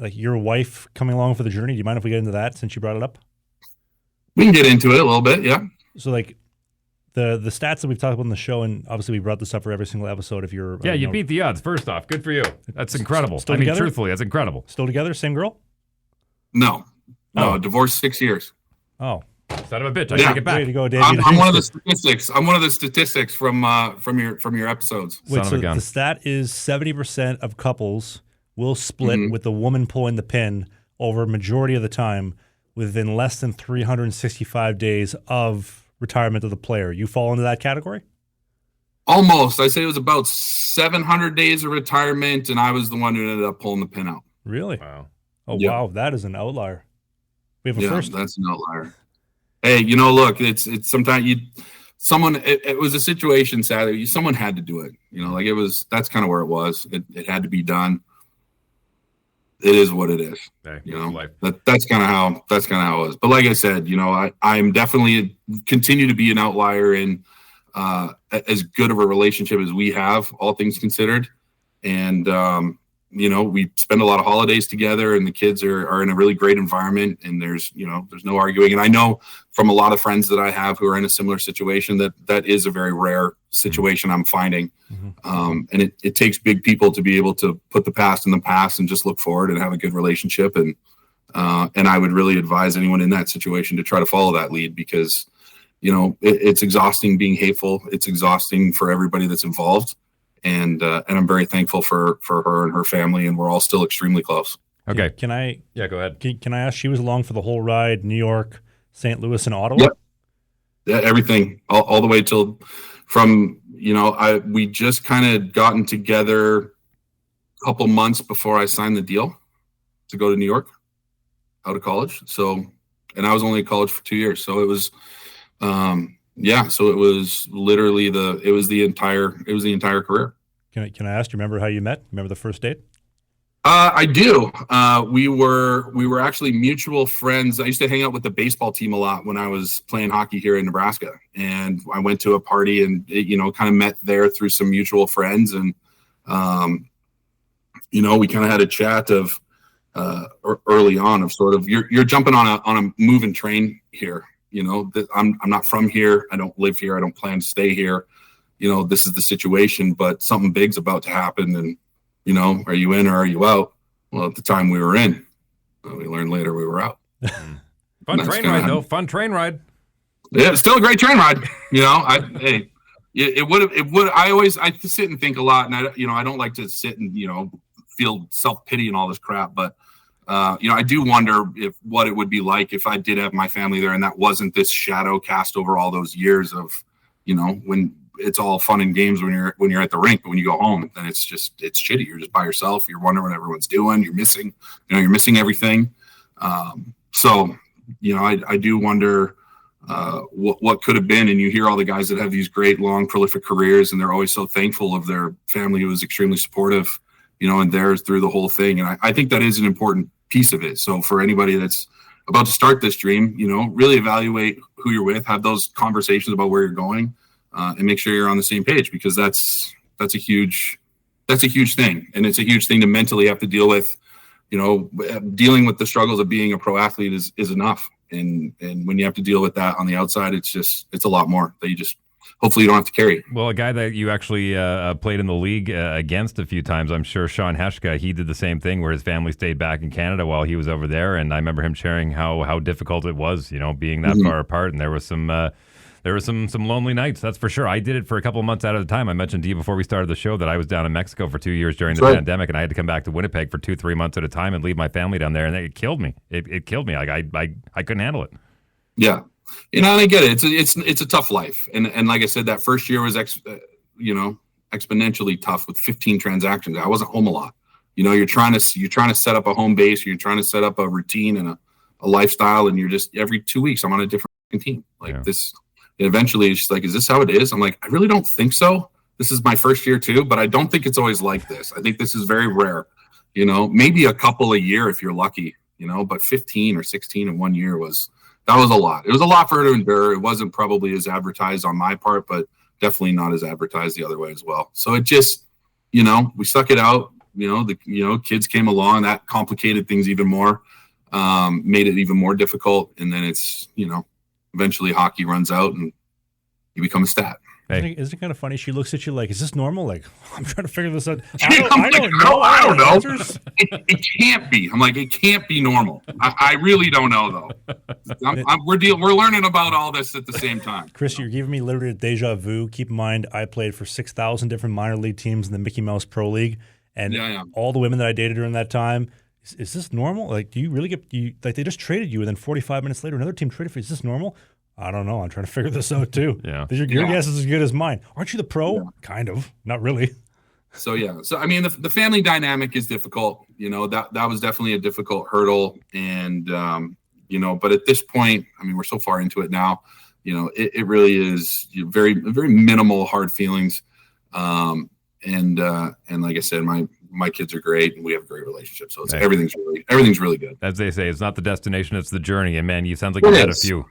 like your wife coming along for the journey? Do you mind if we get into that since you brought it up? We can get into it a little bit, yeah. So like the stats that we've talked about in the show, and obviously we brought this up for every single episode. If you're you beat the odds. First off, good for you. That's incredible. Still together? Truthfully, that's incredible. Still together, same girl? No, divorced 6 years. Oh, son of a bitch! I take it back. Way to go, Dave. I'm one of the statistics. I'm one of the statistics from your episodes. Wait, so the stat is 70% of couples will split with the woman pulling the pin over a majority of the time within less than 365 days of retirement of the player. You fall into that category? Almost. I say it was about 700 days of retirement, and I was the one who ended up pulling the pin out. Really? Wow. Oh, wow. That is an outlier. We have a first. That's an outlier. Hey, look, it's sometimes it was a situation, sadly, someone had to do it. That's kind of where it was. It had to be done. It is what it is. Hey, that's kind of how it was. But like I said, I'm definitely continue to be an outlier in as good of a relationship as we have, all things considered. And we spend a lot of holidays together, and the kids are in a really great environment, and there's no arguing. And I know from a lot of friends that I have who are in a similar situation that is a very rare situation I'm finding. And it takes big people to be able to put the past in the past and just look forward and have a good relationship. And I would really advise anyone in that situation to try to follow that lead, because, it's exhausting being hateful. It's exhausting for everybody that's involved. And I'm very thankful for her and her family, and we're all still extremely close. Okay. Yeah, go ahead. Can I ask, she was along for the whole ride, New York, St. Louis, and Ottawa? Yep. Yeah, everything, all the way till we just kind of gotten together a couple months before I signed the deal to go to New York out of college. So, and I was only at college for 2 years. So it was, so it was literally the entire career. Can I ask, do you remember how you met? Remember the first date? I do. We were actually mutual friends. I used to hang out with the baseball team a lot when I was playing hockey here in Nebraska. And I went to a party and, kind of met there through some mutual friends. And, we kind of had a chat of early on of sort of, you're jumping on a moving train here. I'm not from here. I don't live here. I don't plan to stay here. This is the situation, but something big's about to happen. And, are you in or are you out? Well, at the time we were in, we learned later we were out. Fun train ride, though. Fun train ride. Yeah, still a great train ride. It would. I sit and think a lot, and I don't like to sit and feel self-pity and all this crap, but I do wonder what it would be like if I did have my family there and that wasn't this shadow cast over all those years of, when it's all fun and games when you're at the rink, but when you go home, then it's shitty. You're just by yourself. You're wondering what everyone's doing. You're missing everything. So, I do wonder what could have been. And you hear all the guys that have these great, long, prolific careers, and they're always so thankful of their family who was extremely supportive, and theirs through the whole thing. And I think that is an important piece of it. So for anybody that's about to start this dream, really evaluate who you're with, have those conversations about where you're going, and make sure you're on the same page, because that's a huge thing. And it's a huge thing to mentally have to deal with. Dealing with the struggles of being a pro athlete is enough. And when you have to deal with that on the outside, it's a lot more that hopefully you don't have to carry. Well, a guy that you actually played in the league against a few times, I'm sure, Sean Heshka, he did the same thing where his family stayed back in Canada while he was over there. And I remember him sharing how difficult it was, being that far apart. And there was some lonely nights, that's for sure. I did it for a couple of months out of the time. I mentioned to you before we started the show that I was down in Mexico for 2 years during the pandemic, and I had to come back to Winnipeg for 2-3 months at a time and leave my family down there, and it killed me. It killed me. Like I couldn't handle it. Yeah. And I get it. It's a tough life. And like I said, that first year was exponentially tough with 15 transactions. I wasn't home a lot. You're trying to set up a home base, you're trying to set up a routine and a lifestyle, and you're just every 2 weeks I'm on a different team. This. And eventually she's like, is this how it is? I'm like, I really don't think so. This is my first year too, but I don't think it's always like this. I think this is very rare, maybe a couple a year if you're lucky, but 15 or 16 in 1 year was a lot. It was a lot for her to endure. It wasn't probably as advertised on my part, but definitely not as advertised the other way as well. So it just, we stuck it out. kids came along, that complicated things even more, made it even more difficult. And then it's, eventually hockey runs out and you become a stat. Hey. Isn't it kind of funny? She looks at you like, is this normal? Like, I'm trying to figure this out. I don't know. It can't be. I'm like, it can't be normal. I really don't know, though. We're learning about all this at the same time. Chris, you're giving me literally a deja vu. Keep in mind, I played for 6,000 different minor league teams in the Mickey Mouse Pro League. And all the women that I dated during that time, is this normal? Like, do you really like they just traded you and then 45 minutes later, another team traded for you. Is this normal? I don't know. I'm trying to figure this out too. Yeah. Your guess is as good as mine. Aren't you the pro? Yeah. Kind of. Not really. So I mean, the family dynamic is difficult. That was definitely a difficult hurdle, and but at this point, I mean, we're so far into it now. It really is very very minimal hard feelings, and like I said, my kids are great, and we have a great relationship. So everything's really good. As they say, it's not the destination, it's the journey. And man, you sounds like you've had a few.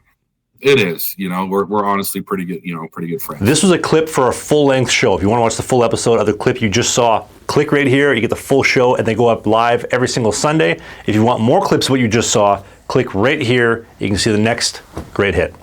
It is, we're honestly pretty good friends. This was a clip for a full-length show. If you want to watch the full episode of the clip you just saw, click right here. You get the full show, and they go up live every single Sunday. If you want more clips of what you just saw, click right here. You can see the next great hit.